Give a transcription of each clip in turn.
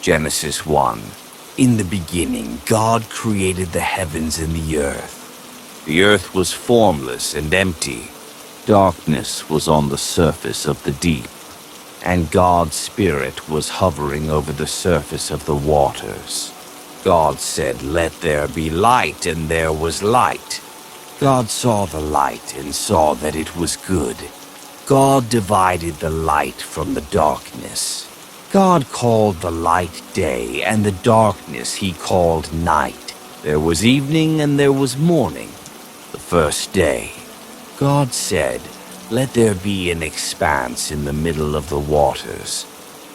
Genesis 1. In the beginning, God created the heavens and the earth. The earth was formless and empty. Darkness was on the surface of the deep, and God's Spirit was hovering over the surface of the waters. God said, "Let there be light," and there was light. God saw the light and saw that it was good. God divided the light from the darkness. God called the light day, and the darkness he called night. There was evening and there was morning, the first day. God said, "Let there be an expanse in the middle of the waters,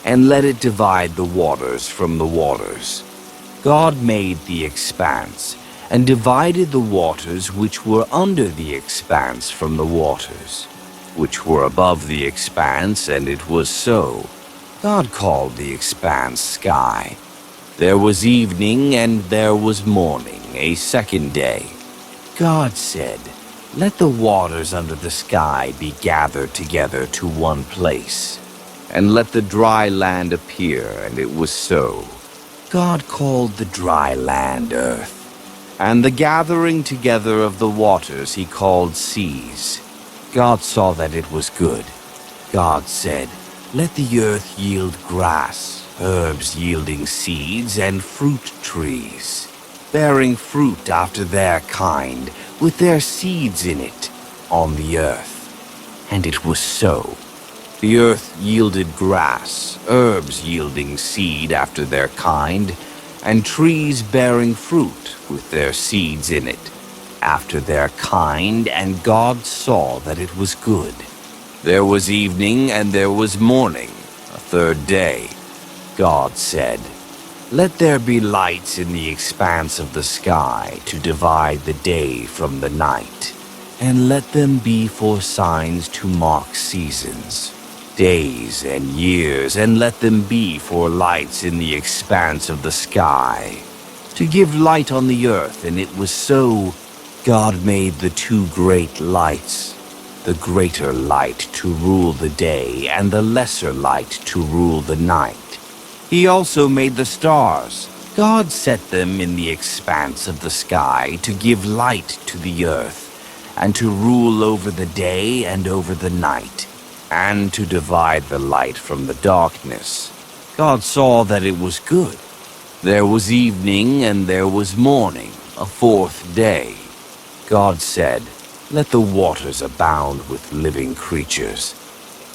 and let it divide the waters from the waters." God made the expanse, and divided the waters which were under the expanse from the waters which were above the expanse, and it was so. God called the expanse sky. There was evening and there was morning, a second day. God said, "Let the waters under the sky be gathered together to one place, and let the dry land appear," and it was so. God called the dry land earth, and the gathering together of the waters he called seas. God saw that it was good. God said, "Let the earth yield grass, herbs yielding seeds, and fruit trees, bearing fruit after their kind, with their seeds in it, on the earth." And it was so. The earth yielded grass, herbs yielding seed after their kind, and trees bearing fruit with their seeds in it, after their kind, and God saw that it was good. There was evening and there was morning, a third day. God said, "Let there be lights in the expanse of the sky to divide the day from the night, and let them be for signs to mark seasons, days and years, and let them be for lights in the expanse of the sky, to give light on the earth." And it was so. God made the two great lights, the greater light to rule the day, and the lesser light to rule the night. He also made the stars. God set them in the expanse of the sky to give light to the earth, and to rule over the day and over the night, and to divide the light from the darkness. God saw that it was good. There was evening and there was morning, a fourth day. God said, "Let the waters abound with living creatures,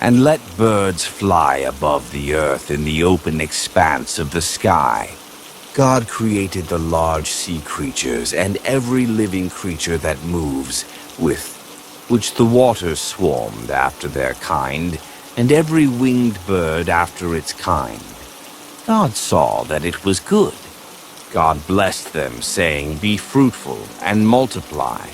and let birds fly above the earth in the open expanse of the sky." God created the large sea creatures and every living creature that moves, with which the waters swarmed after their kind, and every winged bird after its kind. God saw that it was good. God blessed them, saying, "Be fruitful and multiply,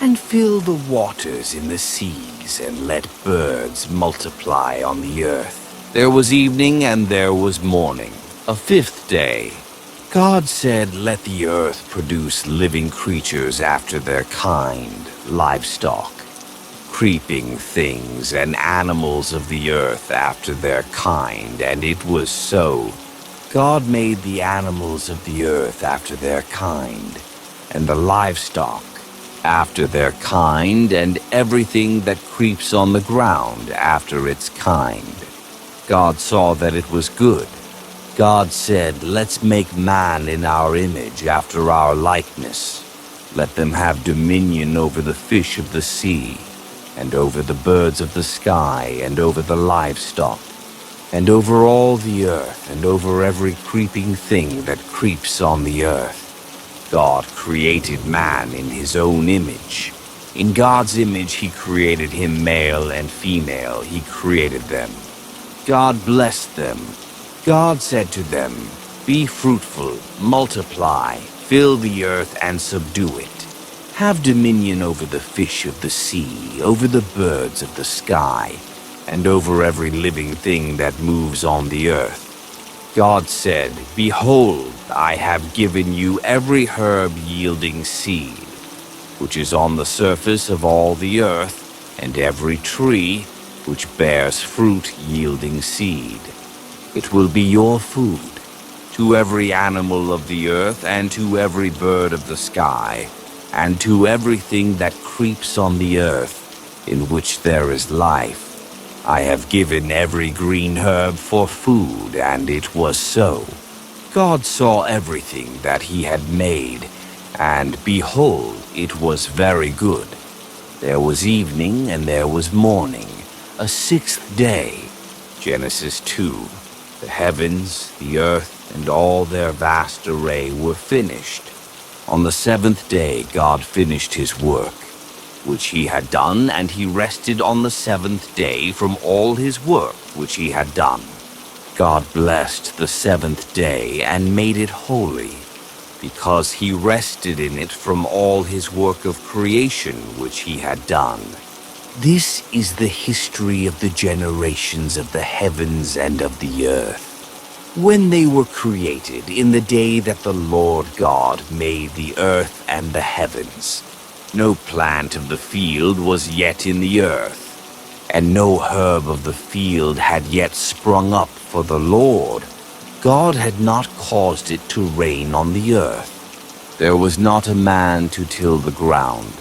and fill the waters in the seas, and let birds multiply on the earth." There was evening and there was morning, a fifth day. God said, "Let the earth produce living creatures after their kind, livestock, creeping things, and animals of the earth after their kind," and it was so. God made the animals of the earth after their kind, and the livestock after their kind, and everything that creeps on the ground after its kind. God saw that it was good. God said, "Let's make man in our image, after our likeness. Let them have dominion over the fish of the sea, and over the birds of the sky, and over the livestock, and over all the earth, and over every creeping thing that creeps on the earth." God created man in his own image. In God's image he created him, male and female he created them. God blessed them. God said to them, "Be fruitful, multiply, fill the earth and subdue it. Have dominion over the fish of the sea, over the birds of the sky, and over every living thing that moves on the earth." God said, "Behold, I have given you every herb yielding seed, which is on the surface of all the earth, and every tree which bears fruit yielding seed. It will be your food. to every animal of the earth, and to every bird of the sky, and to everything that creeps on the earth, in which there is life. I have given every green herb for food, and it was so. God saw everything that he had made, and behold, it was very good. There was evening and there was morning, a sixth day. Genesis 2. The heavens, the earth, and all their vast array were finished. On the seventh day God finished his work, which he had done, and he rested on the seventh day from all his work which he had done. God blessed the seventh day and made it holy, because he rested in it from all his work of creation which he had done. This is the history of the generations of the heavens and of the earth, when they were created in the day that the Lord God made the earth and the heavens. No plant of the field was yet in the earth, and no herb of the field had yet sprung up, for the Lord God had not caused it to rain on the earth. There was not a man to till the ground,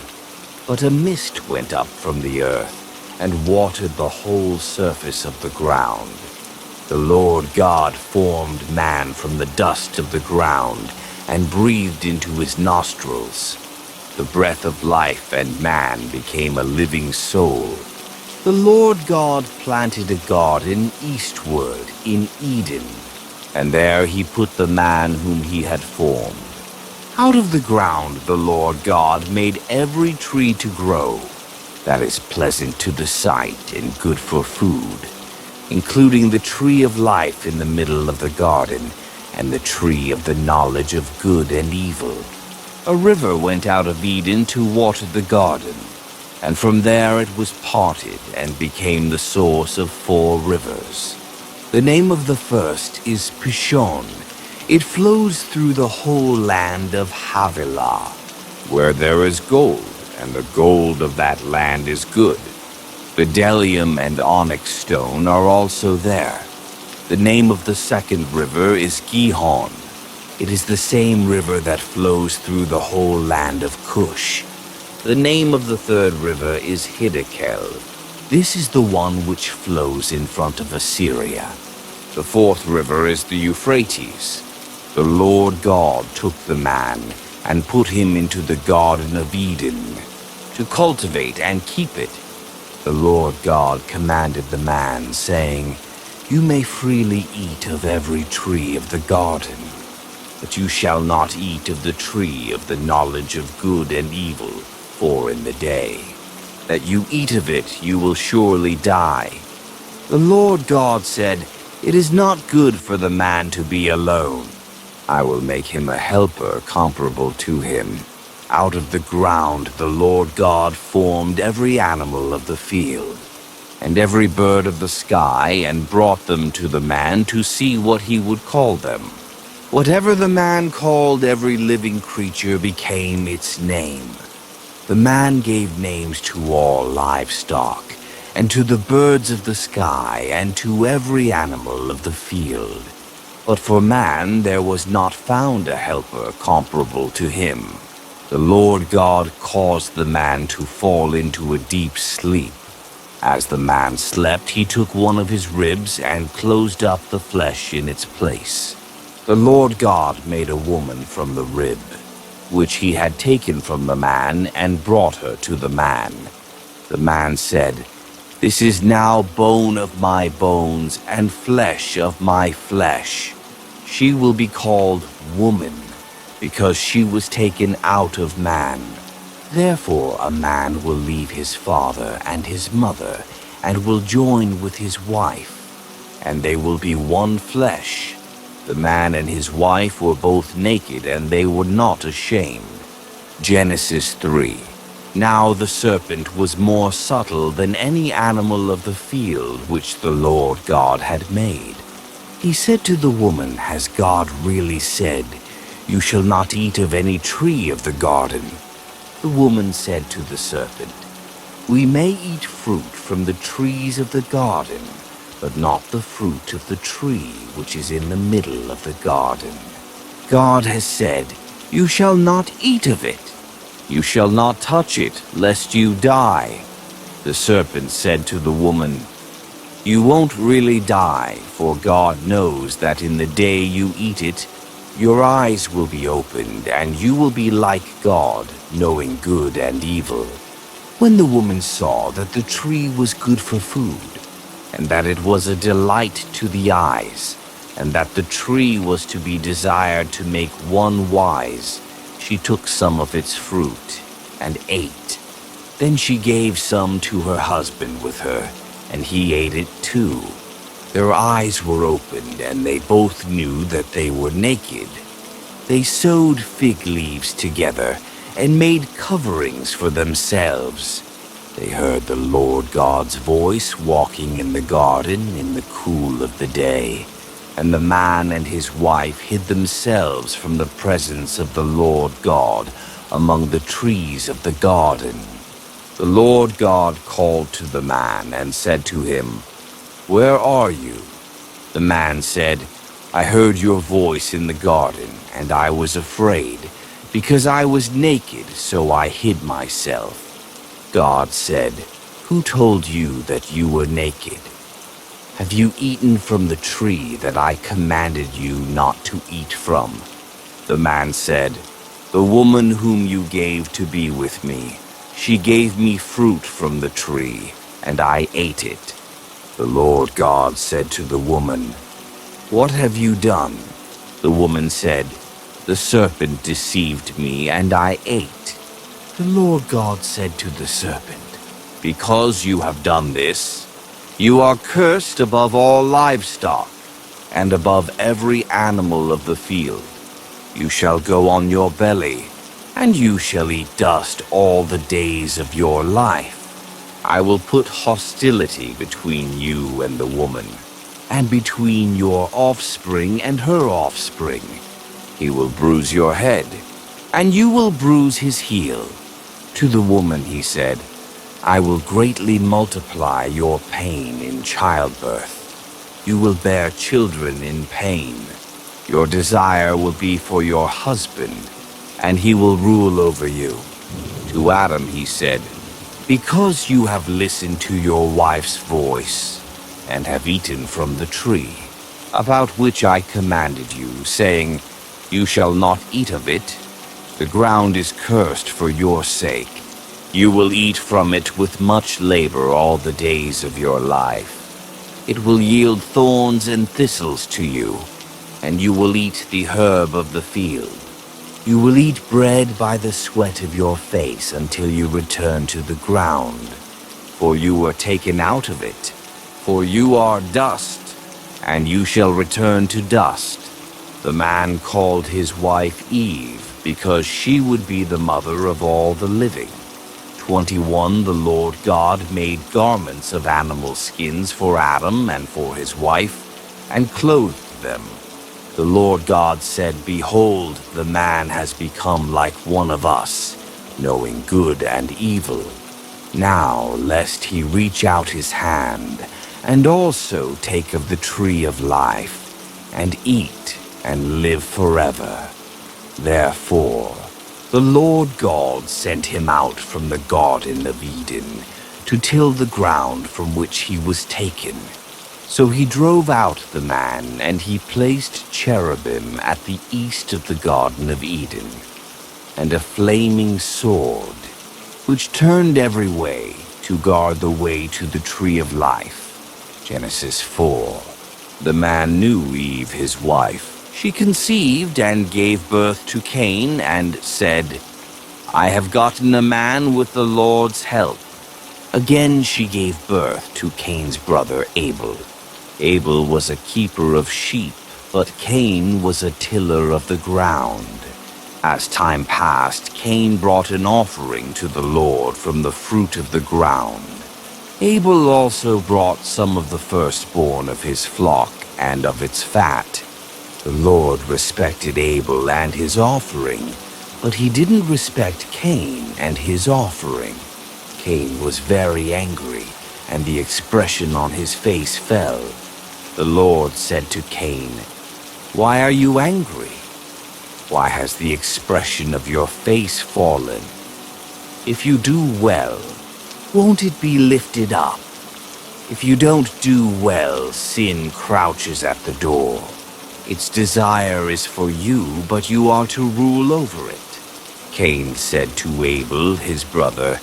but a mist went up from the earth and watered the whole surface of the ground. The Lord God formed man from the dust of the ground and breathed into his nostrils the breath of life, and man became a living soul. The Lord God planted a garden eastward in Eden, and there he put the man whom he had formed. Out of the ground the Lord God made every tree to grow that is pleasant to the sight and good for food, including the tree of life in the middle of the garden, and the tree of the knowledge of good and evil. A river went out of Eden to water the garden, and from there it was parted and became the source of 4 rivers. The name of the first is Pishon. It flows through the whole land of Havilah, where there is gold, and the gold of that land is good. Bdellium and onyx stone are also there. The name of the second river is Gihon. It is the same river that flows through the whole land of Cush. The name of the third river is Hiddekel. This is the one which flows in front of Assyria. The fourth river is the Euphrates. The Lord God took the man and put him into the Garden of Eden to cultivate and keep it. The Lord God commanded the man, saying, "You may freely eat of every tree of the garden, but you shall not eat of the tree of the knowledge of good and evil, for in the day that you eat of it you will surely die." The Lord God said, "It is not good for the man to be alone. I will make him a helper comparable to him." Out of the ground the Lord God formed every animal of the field, and every bird of the sky, and brought them to the man to see what he would call them. Whatever the man called every living creature became its name. The man gave names to all livestock, and to the birds of the sky, and to every animal of the field. But for man there was not found a helper comparable to him. The Lord God caused the man to fall into a deep sleep. As the man slept, he took one of his ribs and closed up the flesh in its place. The Lord God made a woman from the rib, which he had taken from the man, and brought her to the man. The man said, "This is now bone of my bones and flesh of my flesh. She will be called woman, because she was taken out of man. Therefore a man will leave his father and his mother, and will join with his wife, and they will be one flesh." The man and his wife were both naked, and they were not ashamed. Genesis 3. Now the serpent was more subtle than any animal of the field which the Lord God had made. He said to the woman, "Has God really said, 'You shall not eat of any tree of the garden'?" The woman said to the serpent, "We may eat fruit from the trees of the garden, but not the fruit of the tree which is in the middle of the garden. God has said, 'You shall not eat of it. You shall not touch it, lest you die.' The serpent said to the woman, 'You won't really die, for God knows that in the day you eat it, your eyes will be opened, and you will be like God, knowing good and evil.' When the woman saw that the tree was good for food, and that it was a delight to the eyes, and that the tree was to be desired to make one wise, she took some of its fruit and ate. Then she gave some to her husband with her, and he ate it too. Their eyes were opened, and they both knew that they were naked. They sewed fig leaves together and made coverings for themselves. They heard the Lord God's voice walking in the garden in the cool of the day, and the man and his wife hid themselves from the presence of the Lord God among the trees of the garden. The Lord God called to the man and said to him, 'Where are you?' The man said, 'I heard your voice in the garden, and I was afraid, because I was naked, so I hid myself.' God said, 'Who told you that you were naked? Have you eaten from the tree that I commanded you not to eat from?' The man said, 'The woman whom you gave to be with me, she gave me fruit from the tree, and I ate it.' The Lord God said to the woman, 'What have you done?' The woman said, 'The serpent deceived me, and I ate.' The Lord God said to the serpent, 'Because you have done this, you are cursed above all livestock, and above every animal of the field. You shall go on your belly, and you shall eat dust all the days of your life. I will put hostility between you and the woman, and between your offspring and her offspring. He will bruise your head, and you will bruise his heel.' To the woman he said, 'I will greatly multiply your pain in childbirth. You will bear children in pain. Your desire will be for your husband, and he will rule over you.' To Adam he said, 'Because you have listened to your wife's voice, and have eaten from the tree, about which I commanded you, saying, "You shall not eat of it," the ground is cursed for your sake. You will eat from it with much labor all the days of your life. It will yield thorns and thistles to you, and you will eat the herb of the field. You will eat bread by the sweat of your face until you return to the ground, for you were taken out of it. For you are dust, and you shall return to dust.' The man called his wife Eve, because she would be the mother of all the living. 21 The Lord God made garments of animal skins for Adam and for his wife, and clothed them. The Lord God said, 'Behold, the man has become like one of us, knowing good and evil. Now, lest he reach out his hand, and also take of the tree of life, and eat, and live forever.' Therefore, the Lord God sent him out from the Garden of Eden to till the ground from which he was taken. So he drove out the man, and he placed cherubim at the east of the Garden of Eden, and a flaming sword, which turned every way to guard the way to the tree of life. Genesis 4. The man knew Eve his wife. She conceived and gave birth to Cain, and said, 'I have gotten a man with the Lord's help.' Again she gave birth to Cain's brother Abel. Abel was a keeper of sheep, but Cain was a tiller of the ground. As time passed, Cain brought an offering to the Lord from the fruit of the ground. Abel also brought some of the firstborn of his flock and of its fat. The Lord respected Abel and his offering, but he didn't respect Cain and his offering. Cain was very angry, and the expression on his face fell. The Lord said to Cain, "Why are you angry? Why has the expression of your face fallen? If you do well, won't it be lifted up? If you don't do well, sin crouches at the door. Its desire is for you, but you are to rule over it." Cain said to Abel, his brother,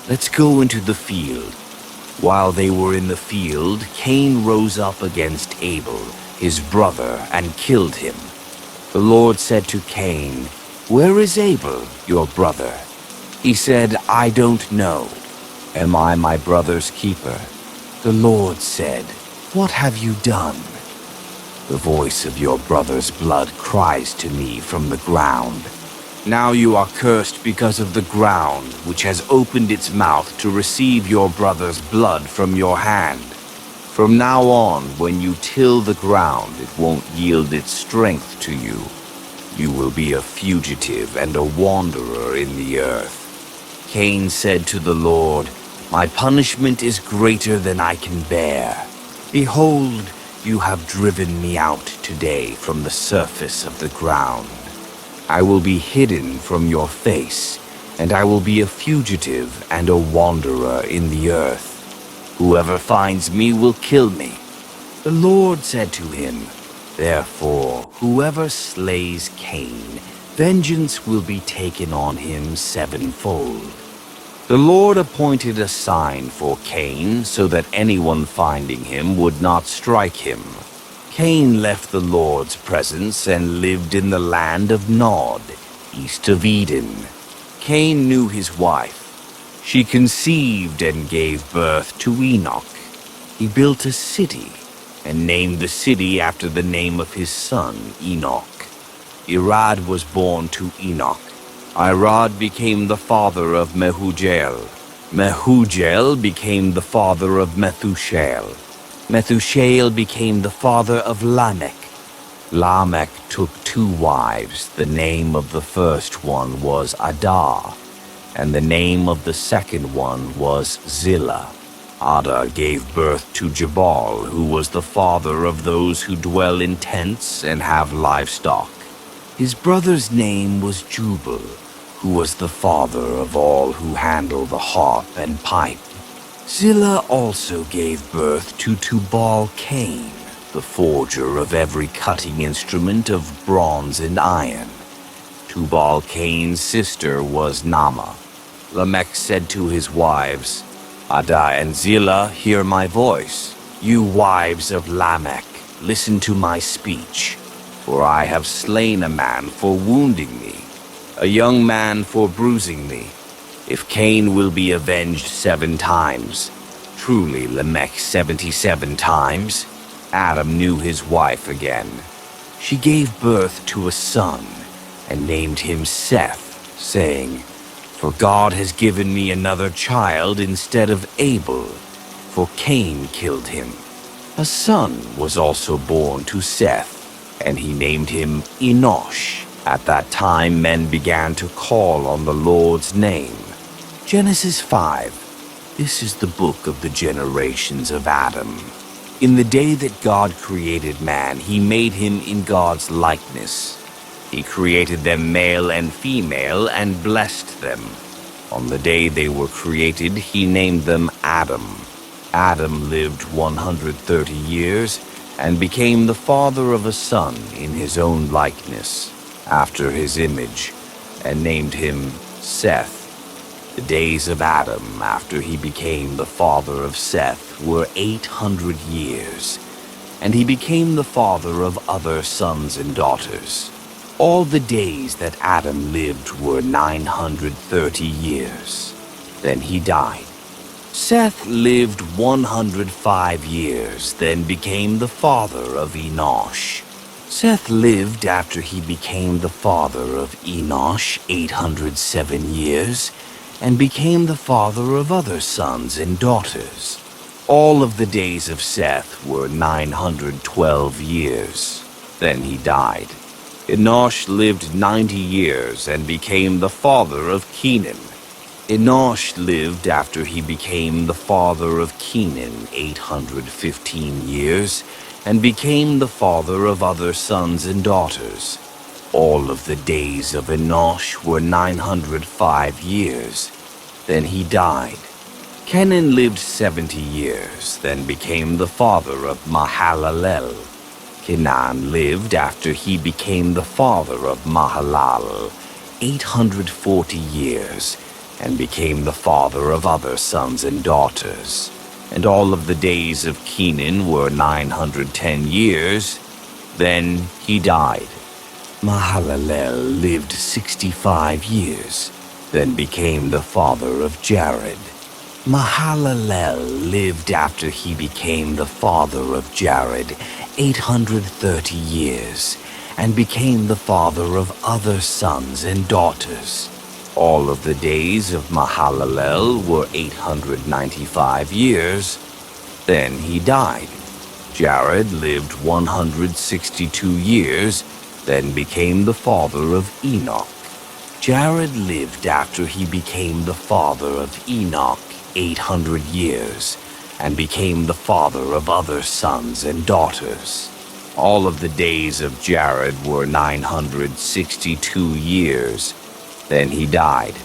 "Let's go into the field." While they were in the field, Cain rose up against Abel, his brother, and killed him. The Lord said to Cain, "Where is Abel, your brother?" He said, "I don't know. Am I my brother's keeper?" The Lord said, "What have you done?" "The voice of your brother's blood cries to me from the ground. Now you are cursed because of the ground, which has opened its mouth to receive your brother's blood from your hand. From now on, when you till the ground, it won't yield its strength to you. You will be a fugitive and a wanderer in the earth." Cain said to the Lord, "My punishment is greater than I can bear. Behold, you have driven me out today from the surface of the ground. I will be hidden from your face, and I will be a fugitive and a wanderer in the earth. Whoever finds me will kill me." The Lord said to him, "Therefore, whoever slays Cain, vengeance will be taken on him sevenfold." The Lord appointed a sign for Cain so that anyone finding him would not strike him. Cain left the Lord's presence and lived in the land of Nod, east of Eden. Cain knew his wife. She conceived and gave birth to Enoch. He built a city and named the city after the name of his son, Enoch. Irad was born to Enoch. Irad became the father of Mehujael. Mehujael became the father of Methushael. Methushael became the father of Lamech. Lamech took 2 wives. The name of the first one was Adah, and the name of the second one was Zillah. Adah gave birth to Jabal, who was the father of those who dwell in tents and have livestock. His brother's name was Jubal, who was the father of all who handle the harp and pipe. Zillah also gave birth to Tubal-Cain, the forger of every cutting instrument of bronze and iron. Tubal-Cain's sister was Naamah. Lamech said to his wives, "Adah and Zillah, hear my voice. You wives of Lamech, listen to my speech. For I have slain a man for wounding me, a young man for bruising me. If Cain will be avenged 7 times, truly Lamech 77 times." Adam knew his wife again. She gave birth to a son and named him Seth, saying, "For God has given me another child instead of Abel, for Cain killed him." A son was also born to Seth, and he named him Enosh. At that time men began to call on the Lord's name. Genesis 5. This is the book of the generations of Adam. In the day that God created man, he made him in God's likeness. He created them male and female and blessed them. On the day they were created, he named them Adam. Adam lived 130 years and became the father of a son in his own likeness, after his image, and named him Seth. The days of Adam after he became the father of Seth were 800 years, and he became the father of other sons and daughters. All the days that Adam lived were 930 years. Then he died. Seth lived 105 years, then became the father of Enosh. Seth lived after he became the father of Enosh 807 years, and became the father of other sons and daughters. All of the days of Seth were 912 years. Then he died. Enosh lived 90 years and became the father of Kenan. Enosh lived after he became the father of Kenan 815 years, and became the father of other sons and daughters. All of the days of Enosh were 905 years. Then he died. Kenan lived 70 years, then became the father of Mahalalel. Kenan lived after he became the father of Mahalal 840 years, and became the father of other sons and daughters. And all of the days of Kenan were 910 years. Then he died. Mahalalel lived 65 years, then became the father of Jared. Mahalalel lived after he became the father of Jared 830 years, and became the father of other sons and daughters. All of the days of Mahalalel were 895 years. Then he died. Jared lived 162 years, then became the father of Enoch. Jared lived after he became the father of Enoch 800 years, and became the father of other sons and daughters. All of the days of Jared were 962 years. Then he died.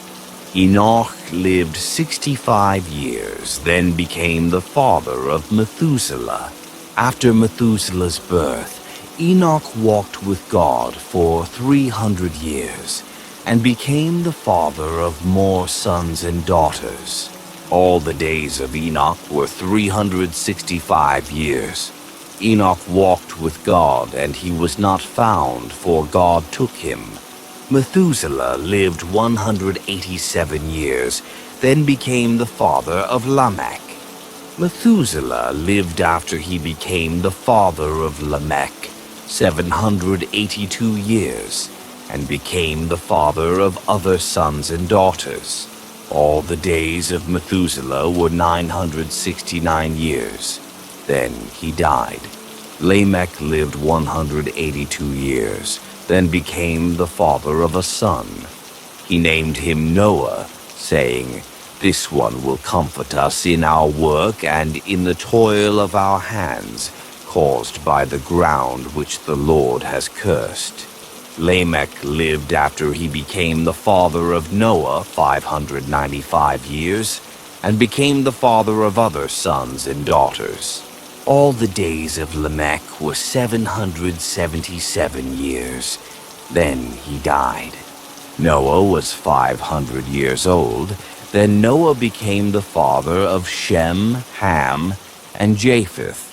Enoch lived 65 years, then became the father of Methuselah. After Methuselah's birth, Enoch walked with God for 300 years, and became the father of more sons and daughters. All the days of Enoch were 365 years. Enoch walked with God, and he was not found, for God took him. Methuselah lived 187 years, then became the father of Lamech. Methuselah lived after he became the father of Lamech 782 years, and became the father of other sons and daughters. All the days of Methuselah were 969 years. Then he died. Lamech lived 182 years, then became the father of a son. He named him Noah, saying, "This one will comfort us in our work and in the toil of our hands, caused by the ground which the Lord has cursed." Lamech lived after he became the father of Noah 595 years, and became the father of other sons and daughters. All the days of Lamech were 777 years. Then he died. Noah was 500 years old. Then Noah became the father of Shem, Ham, and Japheth.